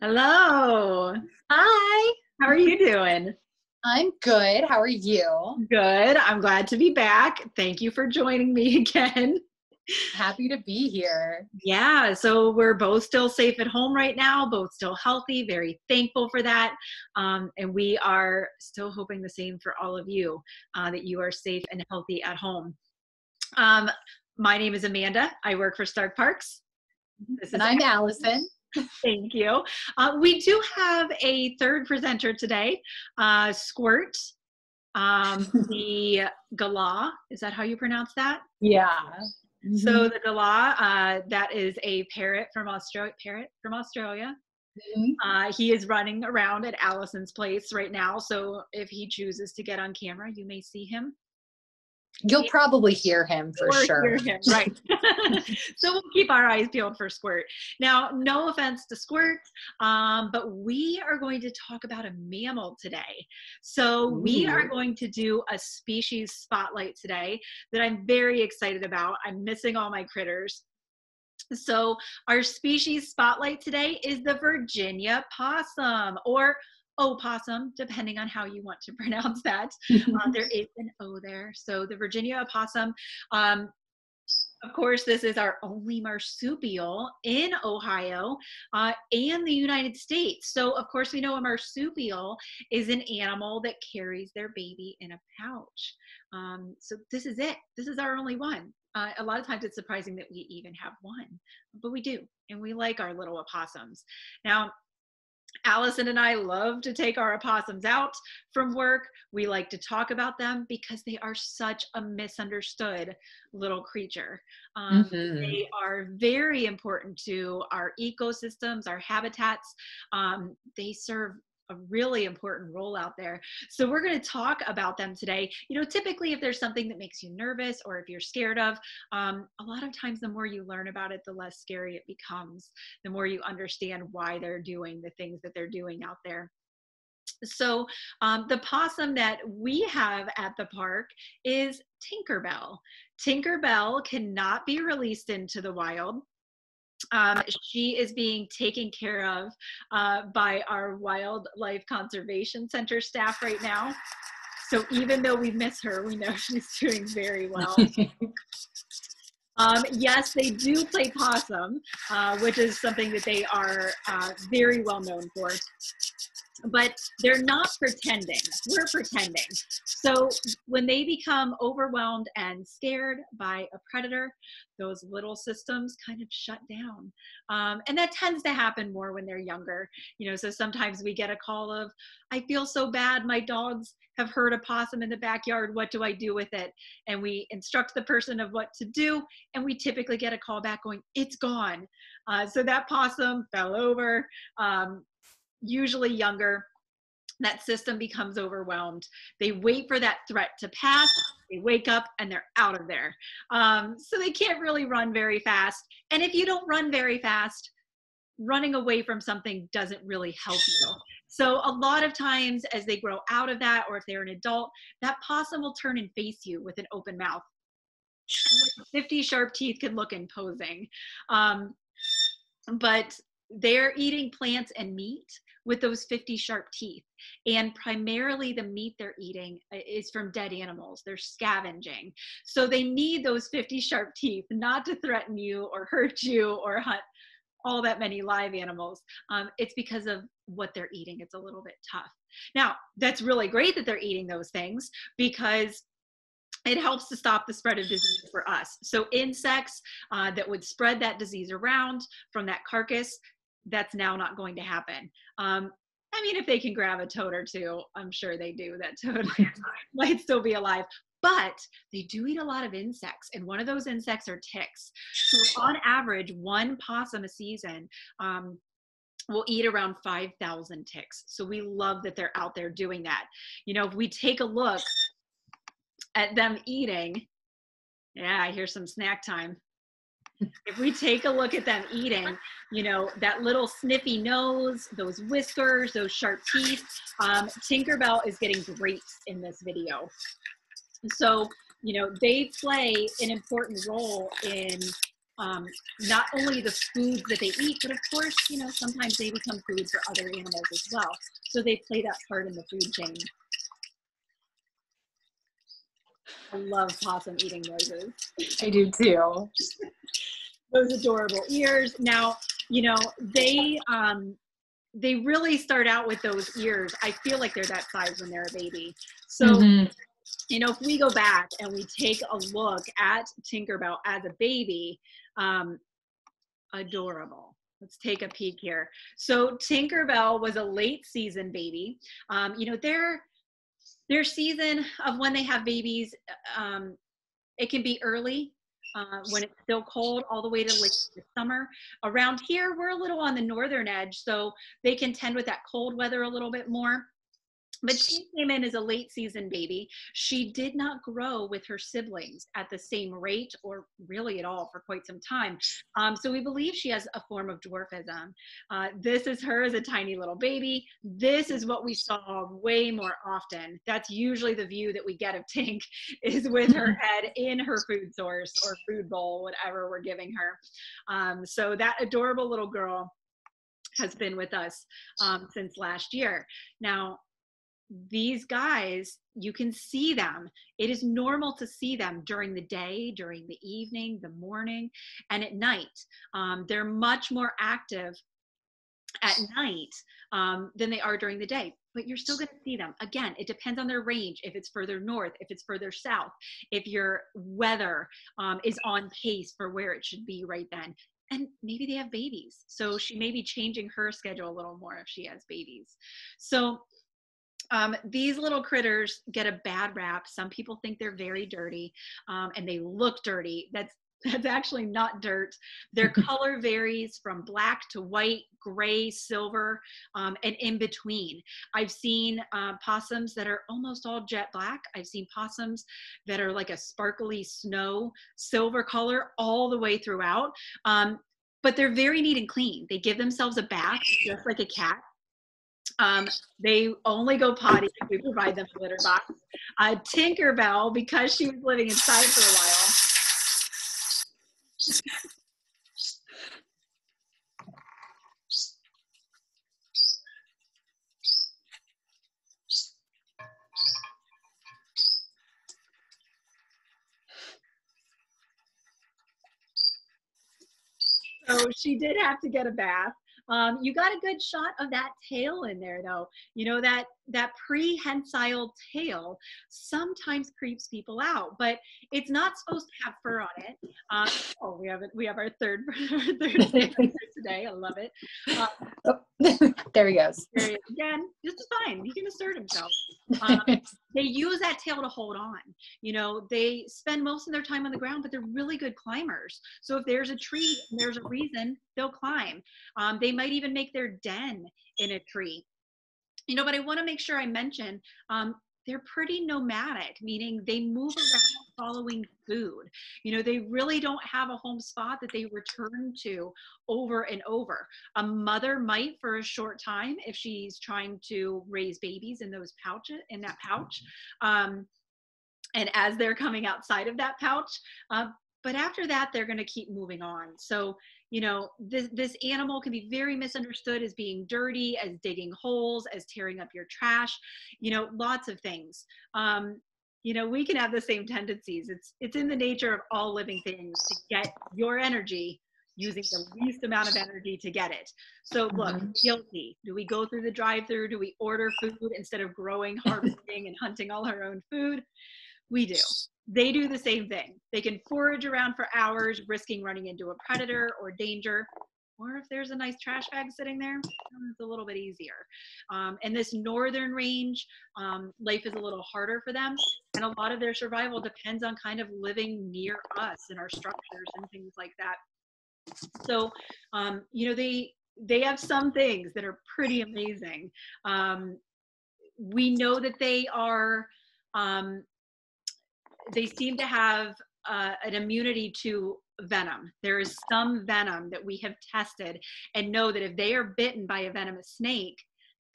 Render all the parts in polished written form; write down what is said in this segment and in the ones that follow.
Hello. Hi, How are you doing? I'm good. How are you? Good. I'm glad to be back. Thank you for joining me again. Happy to be here. Yeah, so we're both still safe at home right now, both still healthy, very thankful for that. And we are still hoping the same for all of you, that you are safe and healthy at home. Um, my name is Amanda. I work for Stark Parks. This And is I'm Allison. Thank you. We do have a third presenter today, Squirt. The Gala, is that how you pronounce that? Yeah. So Mhm. the Gala, that is a parrot from Australia. Mhm. He is running around at Allison's place right now. So if he chooses to get on camera, you may see him. You'll probably hear him for Or hear sure. him, right. So we'll keep our eyes peeled for Squirt. Now, no offense to Squirt, but we are going to talk about a mammal today. So we are Ooh. going to do a species spotlight today that I'm very excited about. I'm missing all my critters. So our species spotlight today is the Virginia possum, or opossum, depending on how you want to pronounce that. There is an O there. So the Virginia opossum. Um, of course, this is our only marsupial in Ohio and the United States. So, of course, we know a marsupial is an animal that carries their baby in a pouch. So this is it. This is our only one. A lot of times it's surprising that we even have one, but we do. And we like our little opossums. Now, Allison and I love to take our opossums out from work. We like to talk about them because they are such a misunderstood little creature. Mhm. They are very important to our ecosystems, our habitats. They serve a really important role out there. So we're going to talk about them today. You know, typically if there's something that makes you nervous or if you're scared of, a lot of times the more you learn about it, the less scary it becomes, the more you understand why they're doing the things that they're doing out there. So the possum that we have at the park is Tinkerbell. Tinkerbell cannot be released into the wild. She is being taken care of by our Wildlife Conservation Center staff right now. So even though we miss her, we know she's doing very well. Yes, they do play possum, which is something that they are very well known for. But they're not pretending. We're pretending. So when they become overwhelmed and scared by a predator, those little systems kind of shut down. And that tends to happen more when they're younger. You know, so sometimes we get a call of, I feel so bad. My dogs have heard a possum in the backyard. What do I do with it? And we instruct the person of what to do. And we typically get a call back going, it's gone. So that possum fell over. Usually younger, that system becomes overwhelmed. They wait for that threat to pass. They wake up and they're out of there. So they can't really run very fast. And if you don't run very fast, running away from something doesn't really help you. So a lot of times as they grow out of that, or if they're an adult, that possum will turn and face you with an open mouth. And 50 sharp teeth can look imposing. But they're eating plants and meat with those 50 sharp teeth. And primarily the meat they're eating is from dead animals. They're scavenging. So they need those 50 sharp teeth not to threaten you or hurt you or hunt all that many live animals. It's because of what they're eating. It's a little bit tough. Now, that's really great that they're eating those things because it helps to stop the spread of disease for us. So insects that would spread that disease around from that carcass, that's now not going to happen. I mean, if they can grab a toad or two, I'm sure they do. That toad might still be alive. But they do eat a lot of insects, and one of those insects are ticks. So on average, one possum a season will eat around 5,000 ticks. So we love that they're out there doing that. You know, if we take a look at them eating, yeah, here's some snack time. If we take a look at them eating, you know, that little sniffy nose, those whiskers, those sharp teeth, Tinkerbell is getting grapes in this video. So, you know, they play an important role in not only the foods that they eat, but of course, you know, sometimes they become food for other animals as well. So they play that part in the food chain. I love possum eating noises. I do too. Those adorable ears. Now, you know, they really start out with those ears. I feel like they're that size when they're a baby. So, you know, if we go back and we take a look at Tinkerbell as a baby, adorable. Let's take a peek here. So Tinkerbell was a late season baby. You know, their season of when they have babies, it can be early when it's still cold all the way to late summer. Around here, we're a little on the northern edge, so they can tend with that cold weather a little bit more. But she came in as a late season baby. She did not grow with her siblings at the same rate or really at all for quite some time. So we believe she has a form of dwarfism. This is her as a tiny little baby. This is what we saw way more often. That's usually the view that we get of Tink, is with her head in her food source or food bowl, whatever we're giving her. So that adorable little girl has been with us since last year. Now, these guys, you can see them. It is normal to see them during the day, during the evening, the morning, and at night. They're much more active at night than they are during the day, but you're still going to see them. Again, it depends on their range. If it's further north, if it's further south, if your weather is on pace for where it should be right then. And maybe they have babies. So she may be changing her schedule a little more if she has babies. So these little critters get a bad rap. Some people think they're very dirty and they look dirty. That's actually not dirt. Their color varies from black to white, gray, silver, and in between. I've seen possums that are almost all jet black. I've seen possums that are like a sparkly snow silver color all the way throughout. But they're very neat and clean. They give themselves a bath just like a cat. They only go potty if we provide them a litter box. Tinkerbell, because she was living inside for a while, so she did have to get a bath. You got a good shot of that tail in there, though. You know, that prehensile tail sometimes creeps people out, but it's not supposed to have fur on it. Oh, we have our third today. I love it. There he goes. Again, this is fine. He can assert himself. They use that tail to hold on. You know, they spend most of their time on the ground, but they're really good climbers. So if there's a tree and there's a reason, they'll climb. They might even make their den in a tree. You know, but I want to make sure I mention they're pretty nomadic, meaning they move around following food. You know, they really don't have a home spot that they return to over and over. A mother might for a short time if she's trying to raise babies in that pouch. And as they're coming outside of that pouch, but after that, they're going to keep moving on. So, you know, this animal can be very misunderstood as being dirty, as digging holes, as tearing up your trash, you know, lots of things. You know, we can have the same tendencies. It's in the nature of all living things to get your energy using the least amount of energy to get it. So look, guilty. Do we go through the drive-through? Do we order food instead of growing, harvesting, and hunting all our own food? We do. They do the same thing. They can forage around for hours, risking running into a predator or danger. Or if there's a nice trash bag sitting there, it's a little bit easier. And this northern range, life is a little harder for them. And a lot of their survival depends on kind of living near us and our structures and things like that. So, you know, they have some things that are pretty amazing. We know that they are, they seem to have an immunity to venom. There is some venom that we have tested and know that if they are bitten by a venomous snake,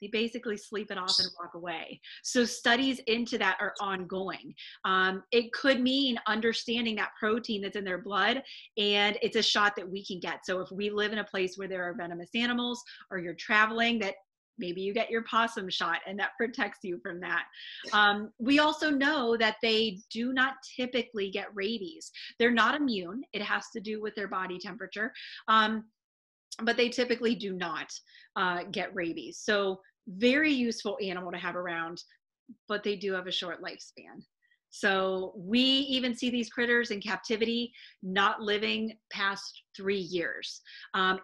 They basically sleep it off and walk away. So studies into that are ongoing. It could mean understanding that protein that's in their blood, and it's a shot that we can get. So if we live in a place where there are venomous animals, or you're traveling, that maybe you get your possum shot and that protects you from that. We also know that they do not typically get rabies. They're not immune. It has to do with their body temperature. But they typically do not get rabies. So very useful animal to have around, but they do have a short lifespan. So we even see these critters in captivity not living past 3 years.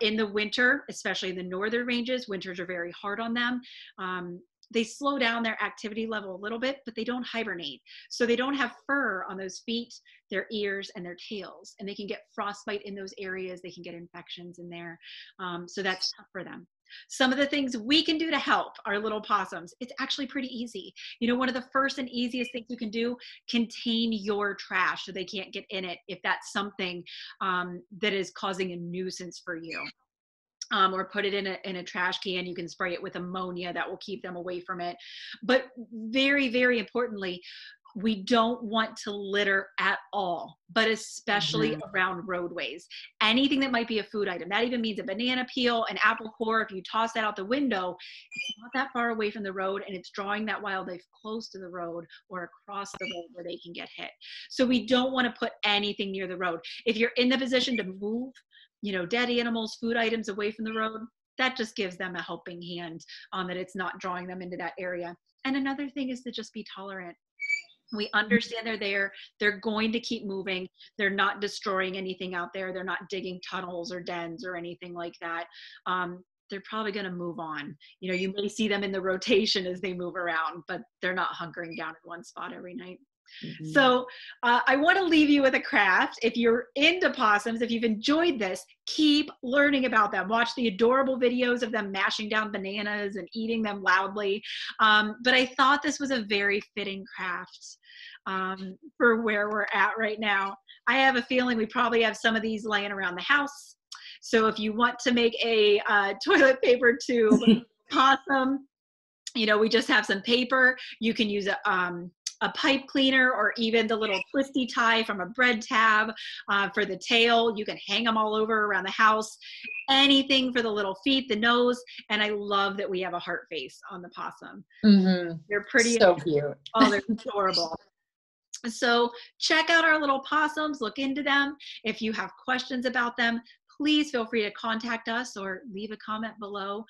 In the winter, especially in the northern ranges, winters are very hard on them. They slow down their activity level a little bit, but they don't hibernate. So they don't have fur on those feet, their ears, and their tails. And they can get frostbite in those areas. They can get infections in there. So that's tough for them. Some of the things we can do to help our little possums, it's actually pretty easy. You know, one of the first and easiest things you can do, contain your trash so they can't get in it if that's something that is causing a nuisance for you. Or put it in a trash can. You can spray it with ammonia that will keep them away from it. But very, very importantly, we don't want to litter at all, but especially around roadways. Anything that might be a food item, that even means a banana peel, an apple core, if you toss that out the window, it's not that far away from the road, and it's drawing that wildlife close to the road or across the road where they can get hit. So we don't want to put anything near the road. If you're in the position to move, you know, dead animals, food items away from the road, that just gives them a helping hand, that it's not drawing them into that area. And another thing is to just be tolerant. We understand they're there. They're going to keep moving. They're not destroying anything out there. They're not digging tunnels or dens or anything like that. They're probably going to move on. You know, you may see them in the rotation as they move around, but they're not hunkering down in one spot every night. So I want to leave you with a craft. If you're into possums, if you've enjoyed this, keep learning about them. Watch the adorable videos of them mashing down bananas and eating them loudly. But I thought this was a very fitting craft for where we're at right now. I have a feeling we probably have some of these laying around the house. So if you want to make a toilet paper tube possum, you know, we just have some paper. You can use a pipe cleaner, or even the little twisty tie from a bread tab for the tail. You can hang them all over around the house. Anything for the little feet, the nose. And I love that we have a heart face on the possum. They're pretty. So cute. Oh, they're adorable. So check out our little possums, look into them. If you have questions about them, please feel free to contact us or leave a comment below.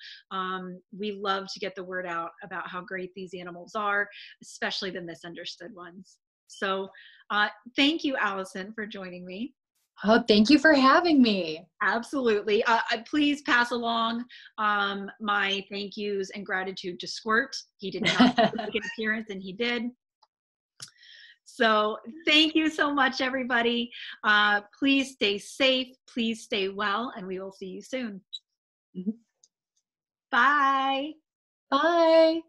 We love to get the word out about how great these animals are, especially the misunderstood ones. So thank you, Allison, for joining me. Oh, thank you for having me. Absolutely. Please pass along my thank yous and gratitude to Squirt. He did not make an appearance, and he did. So thank you so much, everybody. Please stay safe. Please stay well, and we will see you soon. Bye. Bye.